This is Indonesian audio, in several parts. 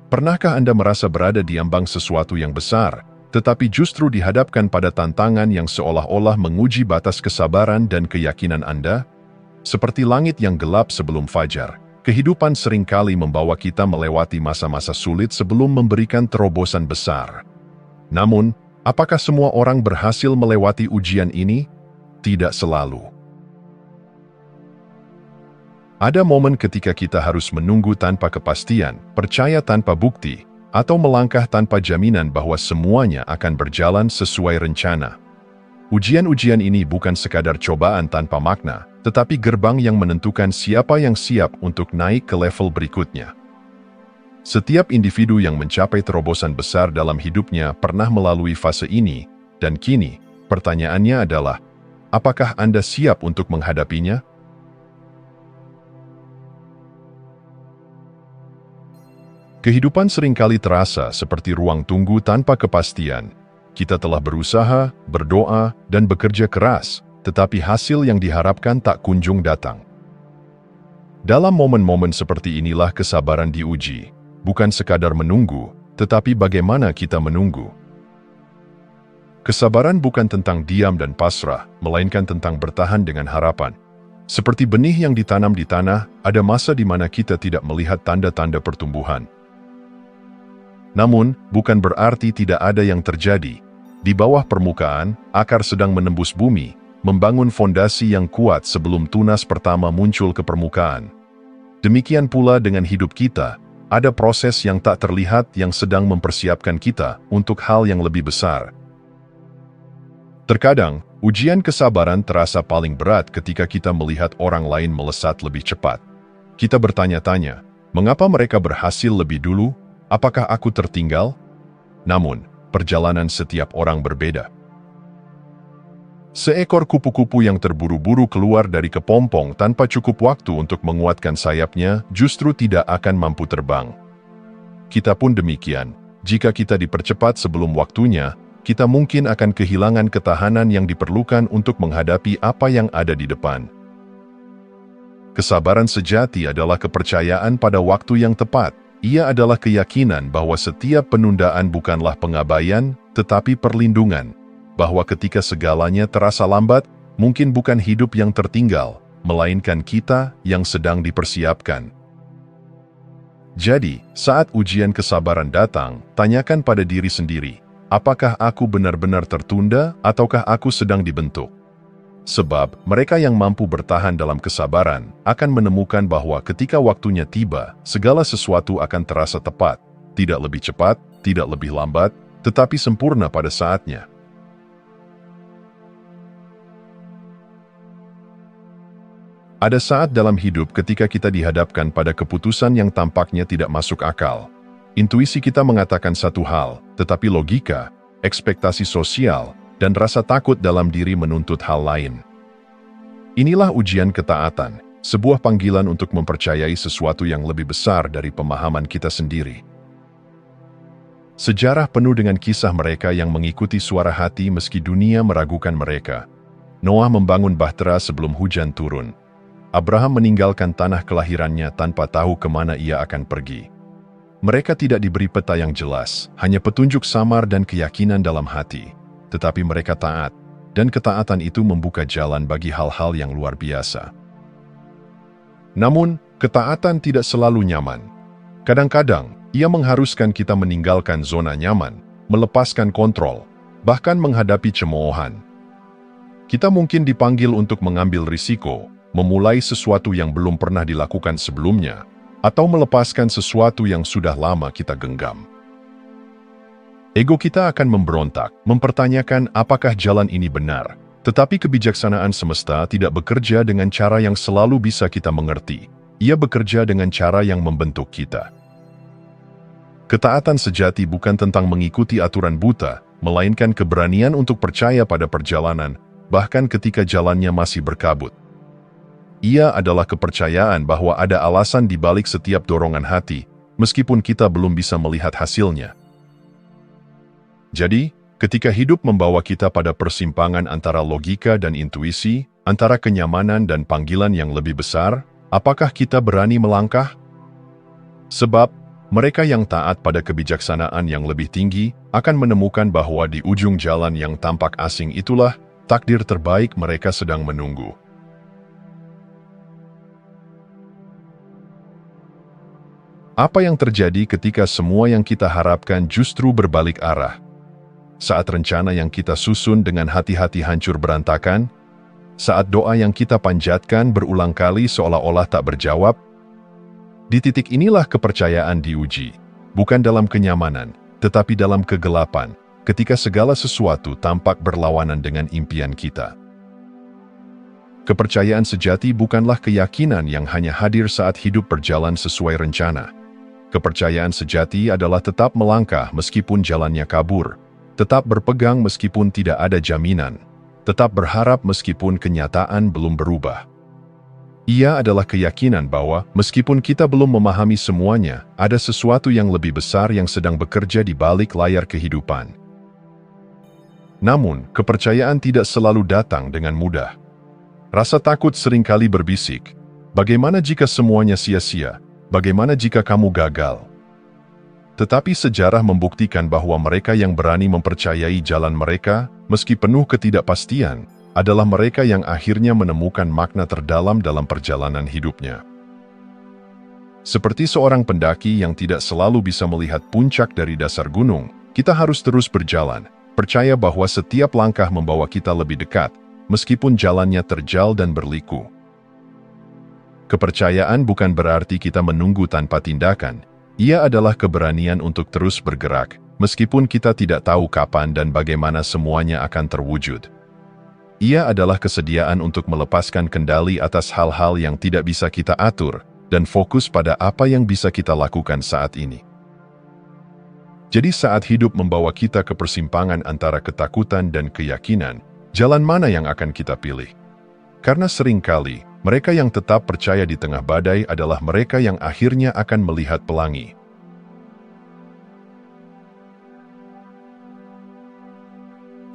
Pernahkah Anda merasa berada di ambang sesuatu yang besar, tetapi justru dihadapkan pada tantangan yang seolah-olah menguji batas kesabaran dan keyakinan Anda? Seperti langit yang gelap sebelum fajar, kehidupan seringkali membawa kita melewati masa-masa sulit sebelum memberikan terobosan besar. Namun, apakah semua orang berhasil melewati ujian ini? Tidak selalu. Ada momen ketika kita harus menunggu tanpa kepastian, percaya tanpa bukti, atau melangkah tanpa jaminan bahwa semuanya akan berjalan sesuai rencana. Ujian-ujian ini bukan sekadar cobaan tanpa makna, tetapi gerbang yang menentukan siapa yang siap untuk naik ke level berikutnya. Setiap individu yang mencapai terobosan besar dalam hidupnya pernah melalui fase ini, dan kini, pertanyaannya adalah, apakah Anda siap untuk menghadapinya? Kehidupan seringkali terasa seperti ruang tunggu tanpa kepastian. Kita telah berusaha, berdoa, dan bekerja keras, tetapi hasil yang diharapkan tak kunjung datang. Dalam momen-momen seperti inilah kesabaran diuji, bukan sekadar menunggu, tetapi bagaimana kita menunggu. Kesabaran bukan tentang diam dan pasrah, melainkan tentang bertahan dengan harapan. Seperti benih yang ditanam di tanah, ada masa di mana kita tidak melihat tanda-tanda pertumbuhan. Namun, bukan berarti tidak ada yang terjadi. Di bawah permukaan, akar sedang menembus bumi, membangun fondasi yang kuat sebelum tunas pertama muncul ke permukaan. Demikian pula dengan hidup kita, ada proses yang tak terlihat yang sedang mempersiapkan kita untuk hal yang lebih besar. Terkadang, ujian kesabaran terasa paling berat ketika kita melihat orang lain melesat lebih cepat. Kita bertanya-tanya, mengapa mereka berhasil lebih dulu? Apakah aku tertinggal? Namun, perjalanan setiap orang berbeda. Seekor kupu-kupu yang terburu-buru keluar dari kepompong tanpa cukup waktu untuk menguatkan sayapnya justru tidak akan mampu terbang. Kita pun demikian. Jika kita dipercepat sebelum waktunya, kita mungkin akan kehilangan ketahanan yang diperlukan untuk menghadapi apa yang ada di depan. Kesabaran sejati adalah kepercayaan pada waktu yang tepat. Ia adalah keyakinan bahwa setiap penundaan bukanlah pengabaian, tetapi perlindungan. Bahwa ketika segalanya terasa lambat, mungkin bukan hidup yang tertinggal, melainkan kita yang sedang dipersiapkan. Jadi, saat ujian kesabaran datang, tanyakan pada diri sendiri, apakah aku benar-benar tertunda ataukah aku sedang dibentuk? Sebab, mereka yang mampu bertahan dalam kesabaran akan menemukan bahwa ketika waktunya tiba, segala sesuatu akan terasa tepat, tidak lebih cepat, tidak lebih lambat, tetapi sempurna pada saatnya. Ada saat dalam hidup ketika kita dihadapkan pada keputusan yang tampaknya tidak masuk akal. Intuisi kita mengatakan satu hal, tetapi logika, ekspektasi sosial, dan rasa takut dalam diri menuntut hal lain. Inilah ujian ketaatan, sebuah panggilan untuk mempercayai sesuatu yang lebih besar dari pemahaman kita sendiri. Sejarah penuh dengan kisah mereka yang mengikuti suara hati meski dunia meragukan mereka. Noah membangun bahtera sebelum hujan turun. Abraham meninggalkan tanah kelahirannya tanpa tahu kemana ia akan pergi. Mereka tidak diberi peta yang jelas, hanya petunjuk samar dan keyakinan dalam hati. Tetapi mereka taat, dan ketaatan itu membuka jalan bagi hal-hal yang luar biasa. Namun, ketaatan tidak selalu nyaman. Kadang-kadang, ia mengharuskan kita meninggalkan zona nyaman, melepaskan kontrol, bahkan menghadapi cemoohan. Kita mungkin dipanggil untuk mengambil risiko, memulai sesuatu yang belum pernah dilakukan sebelumnya, atau melepaskan sesuatu yang sudah lama kita genggam. Ego kita akan memberontak, mempertanyakan apakah jalan ini benar. Tetapi kebijaksanaan semesta tidak bekerja dengan cara yang selalu bisa kita mengerti. Ia bekerja dengan cara yang membentuk kita. Ketaatan sejati bukan tentang mengikuti aturan buta, melainkan keberanian untuk percaya pada perjalanan, bahkan ketika jalannya masih berkabut. Ia adalah kepercayaan bahwa ada alasan di balik setiap dorongan hati, meskipun kita belum bisa melihat hasilnya. Jadi, ketika hidup membawa kita pada persimpangan antara logika dan intuisi, antara kenyamanan dan panggilan yang lebih besar, apakah kita berani melangkah? Sebab, Mereka yang taat pada kebijaksanaan yang lebih tinggi akan menemukan bahwa di ujung jalan yang tampak asing itulah takdir terbaik mereka sedang menunggu. Apa yang terjadi ketika semua yang kita harapkan justru berbalik arah? Saat rencana yang kita susun dengan hati-hati hancur berantakan? Saat doa yang kita panjatkan berulang kali seolah-olah tak berjawab? Di titik inilah kepercayaan diuji, bukan dalam kenyamanan, tetapi dalam kegelapan, ketika segala sesuatu tampak berlawanan dengan impian kita. Kepercayaan sejati bukanlah keyakinan yang hanya hadir saat hidup berjalan sesuai rencana. Kepercayaan sejati adalah tetap melangkah meskipun jalannya kabur, tetap berpegang meskipun tidak ada jaminan, tetap berharap meskipun kenyataan belum berubah. Ia adalah keyakinan bahwa meskipun kita belum memahami semuanya, ada sesuatu yang lebih besar yang sedang bekerja di balik layar kehidupan. Namun, kepercayaan tidak selalu datang dengan mudah. Rasa takut seringkali berbisik, bagaimana jika semuanya sia-sia? Bagaimana jika kamu gagal? Tetapi sejarah membuktikan bahwa mereka yang berani mempercayai jalan mereka, meski penuh ketidakpastian, adalah mereka yang akhirnya menemukan makna terdalam dalam perjalanan hidupnya. Seperti seorang pendaki yang tidak selalu bisa melihat puncak dari dasar gunung, kita harus terus berjalan, percaya bahwa setiap langkah membawa kita lebih dekat, meskipun jalannya terjal dan berliku. Kepercayaan bukan berarti kita menunggu tanpa tindakan. Ia adalah keberanian untuk terus bergerak, meskipun kita tidak tahu kapan dan bagaimana semuanya akan terwujud. Ia adalah kesediaan untuk melepaskan kendali atas hal-hal yang tidak bisa kita atur, dan fokus pada apa yang bisa kita lakukan saat ini. Jadi saat hidup membawa kita ke persimpangan antara ketakutan dan keyakinan, jalan mana yang akan kita pilih? Karena seringkali, mereka yang tetap percaya di tengah badai adalah mereka yang akhirnya akan melihat pelangi.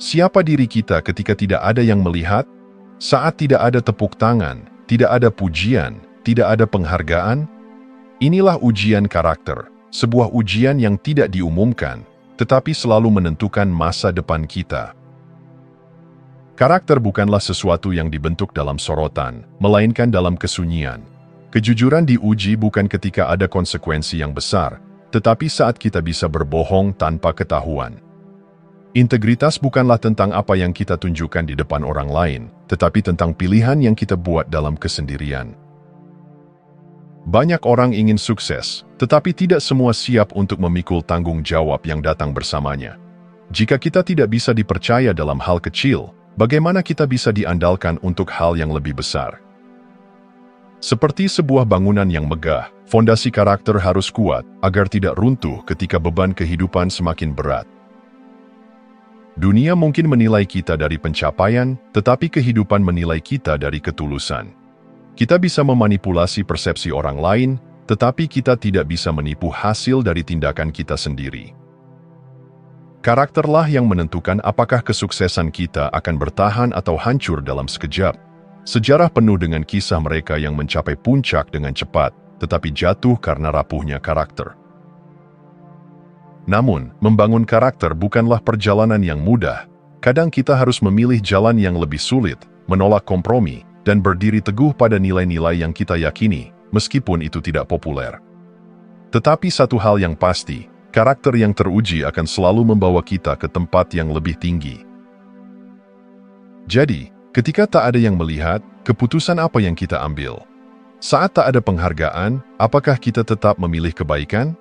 Siapa diri kita ketika tidak ada yang melihat? Saat tidak ada tepuk tangan, tidak ada pujian, tidak ada penghargaan? Inilah ujian karakter, sebuah ujian yang tidak diumumkan, tetapi selalu menentukan masa depan kita. Karakter bukanlah sesuatu yang dibentuk dalam sorotan, melainkan dalam kesunyian. Kejujuran diuji bukan ketika ada konsekuensi yang besar, tetapi saat kita bisa berbohong tanpa ketahuan. Integritas bukanlah tentang apa yang kita tunjukkan di depan orang lain, tetapi tentang pilihan yang kita buat dalam kesendirian. Banyak orang ingin sukses, tetapi tidak semua siap untuk memikul tanggung jawab yang datang bersamanya. Jika kita tidak bisa dipercaya dalam hal kecil, bagaimana kita bisa diandalkan untuk hal yang lebih besar? Seperti sebuah bangunan yang megah, fondasi karakter harus kuat agar tidak runtuh ketika beban kehidupan semakin berat. Dunia mungkin menilai kita dari pencapaian, tetapi kehidupan menilai kita dari ketulusan. Kita bisa memanipulasi persepsi orang lain, tetapi kita tidak bisa menipu hasil dari tindakan kita sendiri. Karakterlah yang menentukan apakah kesuksesan kita akan bertahan atau hancur dalam sekejap. Sejarah penuh dengan kisah mereka yang mencapai puncak dengan cepat, tetapi jatuh karena rapuhnya karakter. Namun, membangun karakter bukanlah perjalanan yang mudah. Kadang kita harus memilih jalan yang lebih sulit, menolak kompromi, dan berdiri teguh pada nilai-nilai yang kita yakini, meskipun itu tidak populer. Tetapi satu hal yang pasti, karakter yang teruji akan selalu membawa kita ke tempat yang lebih tinggi. Jadi, ketika tak ada yang melihat, keputusan apa yang kita ambil? Saat tak ada penghargaan, apakah kita tetap memilih kebaikan?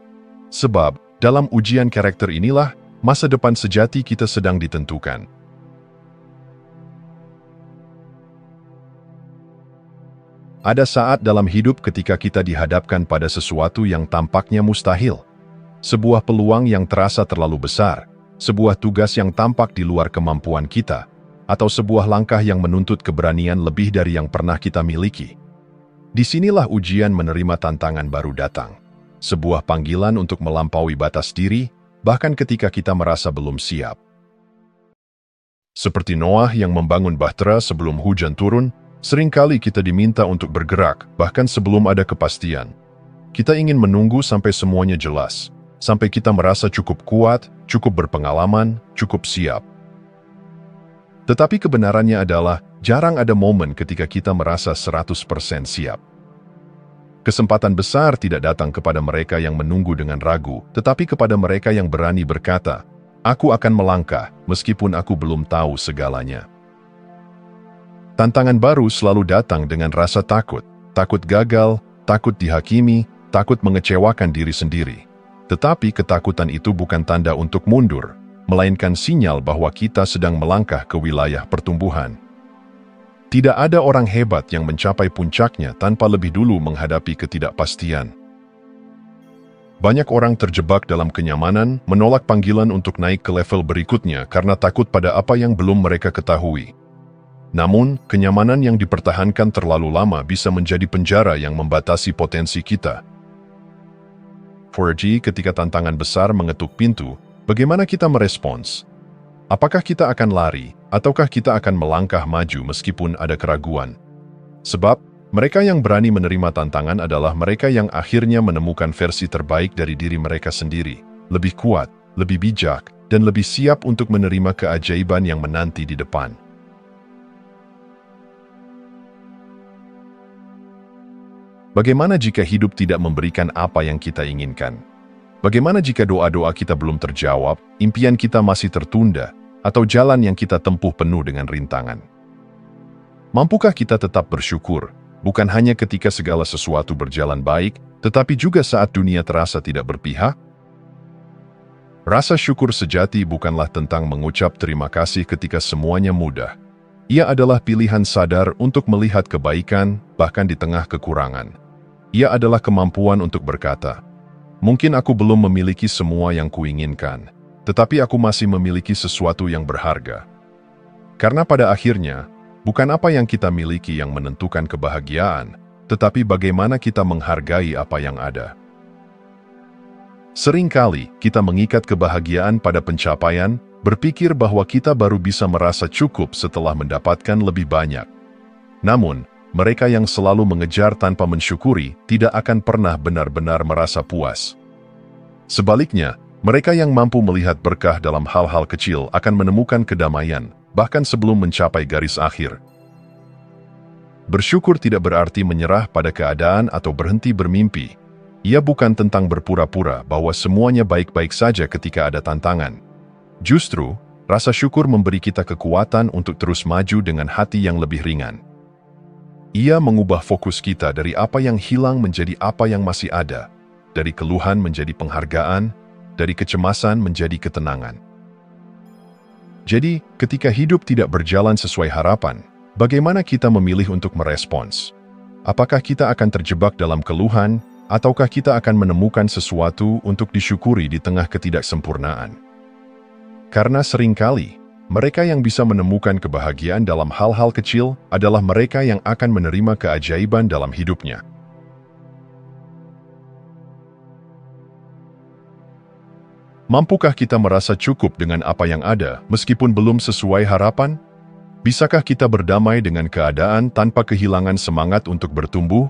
Sebab, dalam ujian karakter inilah, masa depan sejati kita sedang ditentukan. Ada saat dalam hidup ketika kita dihadapkan pada sesuatu yang tampaknya mustahil. Sebuah peluang yang terasa terlalu besar, sebuah tugas yang tampak di luar kemampuan kita, atau sebuah langkah yang menuntut keberanian lebih dari yang pernah kita miliki. Disinilah ujian menerima tantangan baru datang. Sebuah panggilan untuk melampaui batas diri, bahkan ketika kita merasa belum siap. Seperti Noah yang membangun bahtera sebelum hujan turun, seringkali kita diminta untuk bergerak, bahkan sebelum ada kepastian. Kita ingin menunggu sampai semuanya jelas, sampai kita merasa cukup kuat, cukup berpengalaman, cukup siap. Tetapi kebenarannya adalah, jarang ada momen ketika kita merasa 100% siap. Kesempatan besar tidak datang kepada mereka yang menunggu dengan ragu, tetapi kepada mereka yang berani berkata, "Aku akan melangkah, meskipun aku belum tahu segalanya." Tantangan baru selalu datang dengan rasa takut. Takut gagal, takut dihakimi, takut mengecewakan diri sendiri. Tetapi ketakutan itu bukan tanda untuk mundur, melainkan sinyal bahwa kita sedang melangkah ke wilayah pertumbuhan. Tidak ada orang hebat yang mencapai puncaknya tanpa lebih dulu menghadapi ketidakpastian. Banyak orang terjebak dalam kenyamanan, menolak panggilan untuk naik ke level berikutnya karena takut pada apa yang belum mereka ketahui. Namun, kenyamanan yang dipertahankan terlalu lama bisa menjadi penjara yang membatasi potensi kita. 4G, ketika tantangan besar mengetuk pintu, bagaimana kita merespons? Apakah kita akan lari, ataukah kita akan melangkah maju meskipun ada keraguan? Sebab, mereka yang berani menerima tantangan adalah mereka yang akhirnya menemukan versi terbaik dari diri mereka sendiri, lebih kuat, lebih bijak, dan lebih siap untuk menerima keajaiban yang menanti di depan. Bagaimana jika hidup tidak memberikan apa yang kita inginkan? Bagaimana jika doa-doa kita belum terjawab, impian kita masih tertunda, atau jalan yang kita tempuh penuh dengan rintangan? Mampukah kita tetap bersyukur, bukan hanya ketika segala sesuatu berjalan baik, tetapi juga saat dunia terasa tidak berpihak? Rasa syukur sejati bukanlah tentang mengucap terima kasih ketika semuanya mudah. Ia adalah pilihan sadar untuk melihat kebaikan, bahkan di tengah kekurangan. Ia adalah kemampuan untuk berkata, "Mungkin aku belum memiliki semua yang kuinginkan, tetapi aku masih memiliki sesuatu yang berharga." Karena pada akhirnya, bukan apa yang kita miliki yang menentukan kebahagiaan, tetapi bagaimana kita menghargai apa yang ada. Seringkali, kita mengikat kebahagiaan pada pencapaian, berpikir bahwa kita baru bisa merasa cukup setelah mendapatkan lebih banyak. Namun, mereka yang selalu mengejar tanpa mensyukuri tidak akan pernah benar-benar merasa puas. Sebaliknya, mereka yang mampu melihat berkah dalam hal-hal kecil akan menemukan kedamaian, bahkan sebelum mencapai garis akhir. Bersyukur tidak berarti menyerah pada keadaan atau berhenti bermimpi. Ia bukan tentang berpura-pura bahwa semuanya baik-baik saja ketika ada tantangan. Justru, rasa syukur memberi kita kekuatan untuk terus maju dengan hati yang lebih ringan. Ia mengubah fokus kita dari apa yang hilang menjadi apa yang masih ada, dari keluhan menjadi penghargaan, dari kecemasan menjadi ketenangan. Jadi, ketika hidup tidak berjalan sesuai harapan, bagaimana kita memilih untuk merespons? Apakah kita akan terjebak dalam keluhan, ataukah kita akan menemukan sesuatu untuk disyukuri di tengah ketidaksempurnaan? Karena seringkali, mereka yang bisa menemukan kebahagiaan dalam hal-hal kecil adalah mereka yang akan menerima keajaiban dalam hidupnya. Mampukah kita merasa cukup dengan apa yang ada, meskipun belum sesuai harapan? Bisakah kita berdamai dengan keadaan tanpa kehilangan semangat untuk bertumbuh?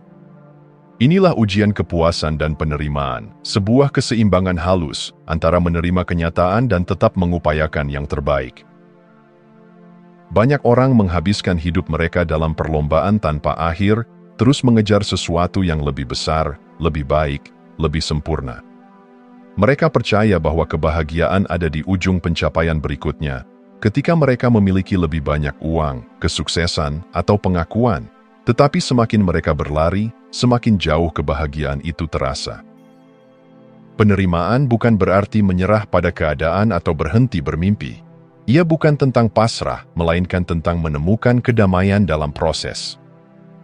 Inilah ujian kepuasan dan penerimaan, sebuah keseimbangan halus antara menerima kenyataan dan tetap mengupayakan yang terbaik. Banyak orang menghabiskan hidup mereka dalam perlombaan tanpa akhir, terus mengejar sesuatu yang lebih besar, lebih baik, lebih sempurna. Mereka percaya bahwa kebahagiaan ada di ujung pencapaian berikutnya, ketika mereka memiliki lebih banyak uang, kesuksesan, atau pengakuan. Tetapi semakin mereka berlari, semakin jauh kebahagiaan itu terasa. Penerimaan bukan berarti menyerah pada keadaan atau berhenti bermimpi. Ia bukan tentang pasrah, melainkan tentang menemukan kedamaian dalam proses.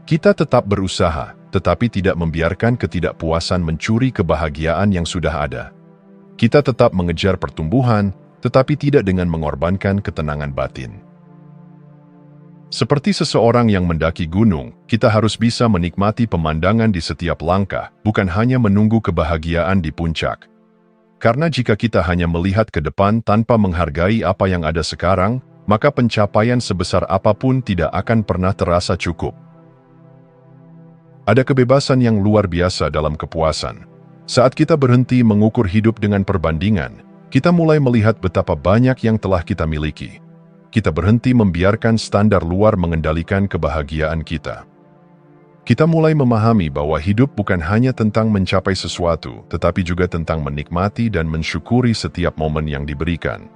Kita tetap berusaha, tetapi tidak membiarkan ketidakpuasan mencuri kebahagiaan yang sudah ada. Kita tetap mengejar pertumbuhan, tetapi tidak dengan mengorbankan ketenangan batin. Seperti seseorang yang mendaki gunung, kita harus bisa menikmati pemandangan di setiap langkah, bukan hanya menunggu kebahagiaan di puncak. Karena jika kita hanya melihat ke depan tanpa menghargai apa yang ada sekarang, maka pencapaian sebesar apapun tidak akan pernah terasa cukup. Ada kebebasan yang luar biasa dalam kepuasan. Saat kita berhenti mengukur hidup dengan perbandingan, kita mulai melihat betapa banyak yang telah kita miliki. Kita berhenti membiarkan standar luar mengendalikan kebahagiaan kita. Kita mulai memahami bahwa hidup bukan hanya tentang mencapai sesuatu, tetapi juga tentang menikmati dan mensyukuri setiap momen yang diberikan.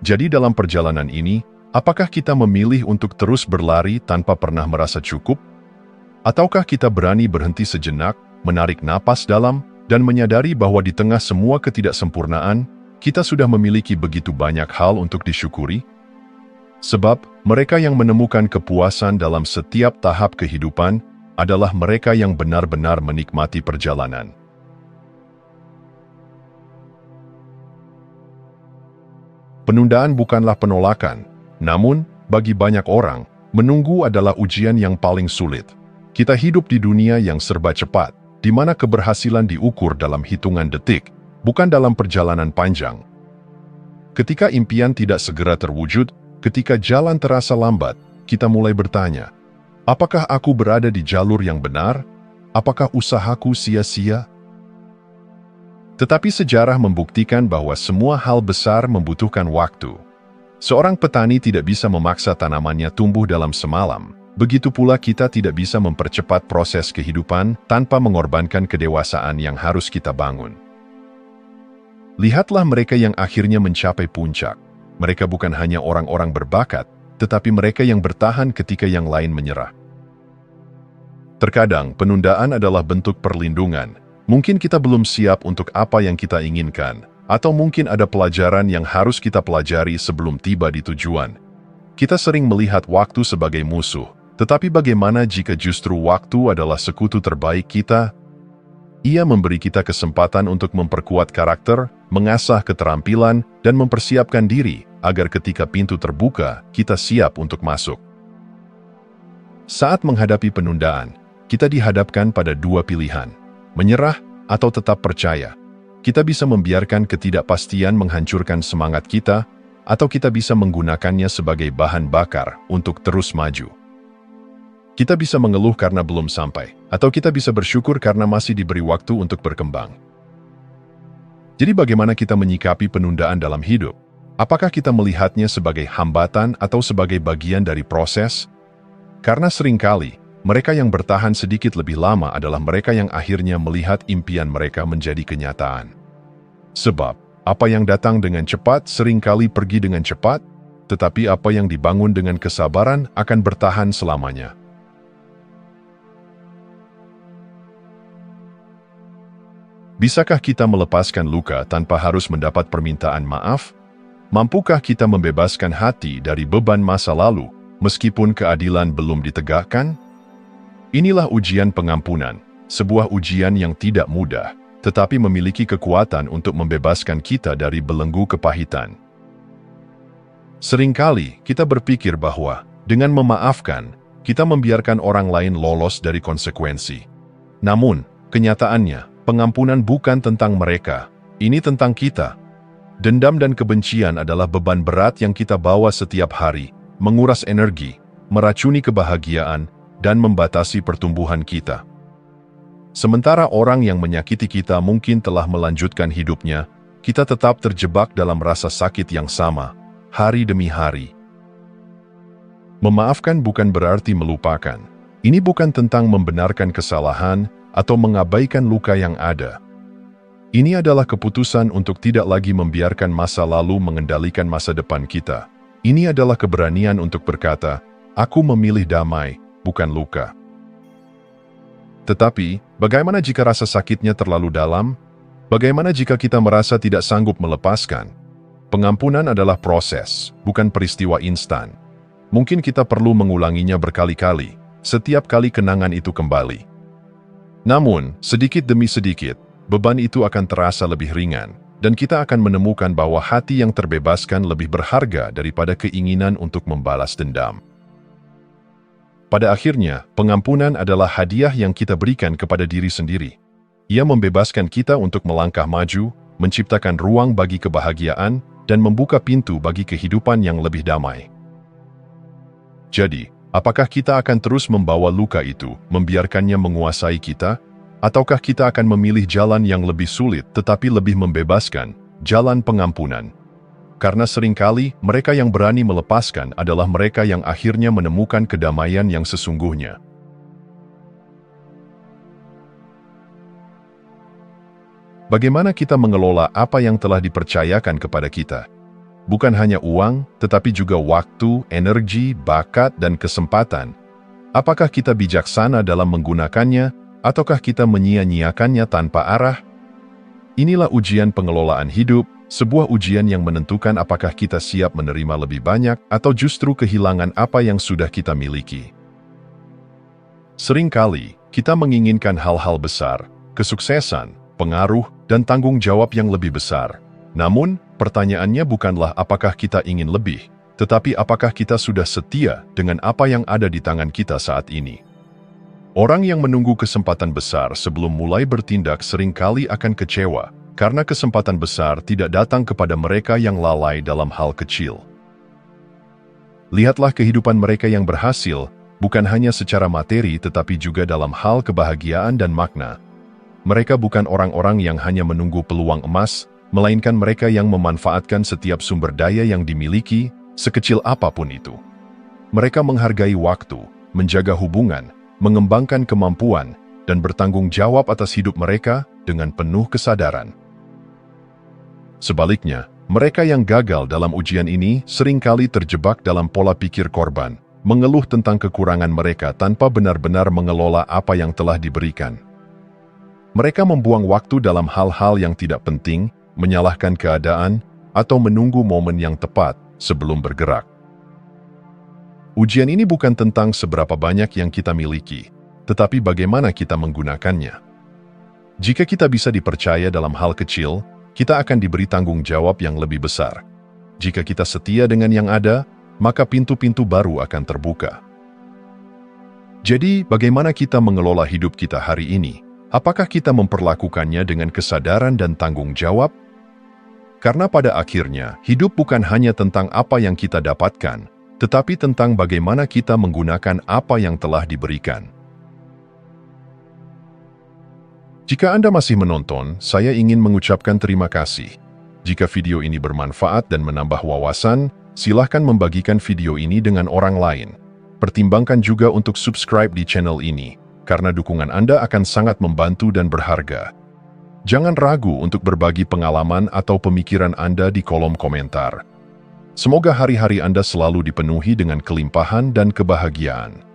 Jadi dalam perjalanan ini, apakah kita memilih untuk terus berlari tanpa pernah merasa cukup? Ataukah kita berani berhenti sejenak, menarik napas dalam, dan menyadari bahwa di tengah semua ketidaksempurnaan, kita sudah memiliki begitu banyak hal untuk disyukuri? Sebab, mereka yang menemukan kepuasan dalam setiap tahap kehidupan adalah mereka yang benar-benar menikmati perjalanan. Penundaan bukanlah penolakan, namun, bagi banyak orang, menunggu adalah ujian yang paling sulit. Kita hidup di dunia yang serba cepat, di mana keberhasilan diukur dalam hitungan detik, bukan dalam perjalanan panjang. Ketika impian tidak segera terwujud, ketika jalan terasa lambat, kita mulai bertanya, apakah aku berada di jalur yang benar? Apakah usahaku sia-sia? Tetapi sejarah membuktikan bahwa semua hal besar membutuhkan waktu. Seorang petani tidak bisa memaksa tanamannya tumbuh dalam semalam. Begitu pula kita tidak bisa mempercepat proses kehidupan tanpa mengorbankan kedewasaan yang harus kita bangun. Lihatlah mereka yang akhirnya mencapai puncak. Mereka bukan hanya orang-orang berbakat, tetapi mereka yang bertahan ketika yang lain menyerah. Terkadang, penundaan adalah bentuk perlindungan. Mungkin kita belum siap untuk apa yang kita inginkan, atau mungkin ada pelajaran yang harus kita pelajari sebelum tiba di tujuan. Kita sering melihat waktu sebagai musuh. Tetapi bagaimana jika justru waktu adalah sekutu terbaik kita? Ia memberi kita kesempatan untuk memperkuat karakter, mengasah keterampilan, dan mempersiapkan diri agar ketika pintu terbuka, kita siap untuk masuk. Saat menghadapi penundaan, kita dihadapkan pada dua pilihan, menyerah atau tetap percaya. Kita bisa membiarkan ketidakpastian menghancurkan semangat kita, atau kita bisa menggunakannya sebagai bahan bakar untuk terus maju. Kita bisa mengeluh karena belum sampai, atau kita bisa bersyukur karena masih diberi waktu untuk berkembang. Jadi bagaimana kita menyikapi penundaan dalam hidup? Apakah kita melihatnya sebagai hambatan atau sebagai bagian dari proses? Karena seringkali, mereka yang bertahan sedikit lebih lama adalah mereka yang akhirnya melihat impian mereka menjadi kenyataan. Sebab, apa yang datang dengan cepat seringkali pergi dengan cepat, tetapi apa yang dibangun dengan kesabaran akan bertahan selamanya. Bisakah kita melepaskan luka tanpa harus mendapat permintaan maaf? Mampukah kita membebaskan hati dari beban masa lalu, meskipun keadilan belum ditegakkan? Inilah ujian pengampunan, sebuah ujian yang tidak mudah, tetapi memiliki kekuatan untuk membebaskan kita dari belenggu kepahitan. Seringkali kita berpikir bahwa, dengan memaafkan, kita membiarkan orang lain lolos dari konsekuensi. Namun, kenyataannya, pengampunan bukan tentang mereka, ini tentang kita. Dendam dan kebencian adalah beban berat yang kita bawa setiap hari, menguras energi, meracuni kebahagiaan, dan membatasi pertumbuhan kita. Sementara orang yang menyakiti kita mungkin telah melanjutkan hidupnya, kita tetap terjebak dalam rasa sakit yang sama, hari demi hari. Memaafkan bukan berarti melupakan. Ini bukan tentang membenarkan kesalahan, atau mengabaikan luka yang ada. Ini adalah keputusan untuk tidak lagi membiarkan masa lalu mengendalikan masa depan kita. Ini adalah keberanian untuk berkata, aku memilih damai, bukan luka. Tetapi, bagaimana jika rasa sakitnya terlalu dalam? Bagaimana jika kita merasa tidak sanggup melepaskan? Pengampunan adalah proses, bukan peristiwa instan. Mungkin kita perlu mengulanginya berkali-kali, setiap kali kenangan itu kembali. Namun, sedikit demi sedikit, beban itu akan terasa lebih ringan, dan kita akan menemukan bahwa hati yang terbebaskan lebih berharga daripada keinginan untuk membalas dendam. Pada akhirnya, pengampunan adalah hadiah yang kita berikan kepada diri sendiri. Ia membebaskan kita untuk melangkah maju, menciptakan ruang bagi kebahagiaan, dan membuka pintu bagi kehidupan yang lebih damai. Jadi, Apakah kita akan terus membawa luka itu, membiarkannya menguasai kita? Ataukah kita akan memilih jalan yang lebih sulit tetapi lebih membebaskan, jalan pengampunan? Karena seringkali mereka yang berani melepaskan adalah mereka yang akhirnya menemukan kedamaian yang sesungguhnya. Bagaimana kita mengelola apa yang telah dipercayakan kepada kita? Bukan hanya uang, tetapi juga waktu, energi, bakat, dan kesempatan. Apakah kita bijaksana dalam menggunakannya, ataukah kita menyia-nyiakannya tanpa arah? Inilah ujian pengelolaan hidup, sebuah ujian yang menentukan apakah kita siap menerima lebih banyak atau justru kehilangan apa yang sudah kita miliki. Seringkali, kita menginginkan hal-hal besar, kesuksesan, pengaruh, dan tanggung jawab yang lebih besar. Namun, pertanyaannya bukanlah apakah kita ingin lebih, tetapi apakah kita sudah setia dengan apa yang ada di tangan kita saat ini. Orang yang menunggu kesempatan besar sebelum mulai bertindak seringkali akan kecewa, karena kesempatan besar tidak datang kepada mereka yang lalai dalam hal kecil. Lihatlah kehidupan mereka yang berhasil, bukan hanya secara materi tetapi juga dalam hal kebahagiaan dan makna. Mereka bukan orang-orang yang hanya menunggu peluang emas, melainkan mereka yang memanfaatkan setiap sumber daya yang dimiliki, sekecil apapun itu. Mereka menghargai waktu, menjaga hubungan, mengembangkan kemampuan, dan bertanggung jawab atas hidup mereka dengan penuh kesadaran. Sebaliknya, mereka yang gagal dalam ujian ini seringkali terjebak dalam pola pikir korban, mengeluh tentang kekurangan mereka tanpa benar-benar mengelola apa yang telah diberikan. Mereka membuang waktu dalam hal-hal yang tidak penting, menyalahkan keadaan, atau menunggu momen yang tepat sebelum bergerak. Ujian ini bukan tentang seberapa banyak yang kita miliki, tetapi bagaimana kita menggunakannya. Jika kita bisa dipercaya dalam hal kecil, kita akan diberi tanggung jawab yang lebih besar. Jika kita setia dengan yang ada, maka pintu-pintu baru akan terbuka. Jadi, bagaimana kita mengelola hidup kita hari ini? Apakah kita memperlakukannya dengan kesadaran dan tanggung jawab? Karena pada akhirnya, hidup bukan hanya tentang apa yang kita dapatkan, tetapi tentang bagaimana kita menggunakan apa yang telah diberikan. Jika Anda masih menonton, saya ingin mengucapkan terima kasih. Jika video ini bermanfaat dan menambah wawasan, silahkan membagikan video ini dengan orang lain. Pertimbangkan juga untuk subscribe di channel ini, karena dukungan Anda akan sangat membantu dan berharga. Jangan ragu untuk berbagi pengalaman atau pemikiran Anda di kolom komentar. Semoga hari-hari Anda selalu dipenuhi dengan kelimpahan dan kebahagiaan.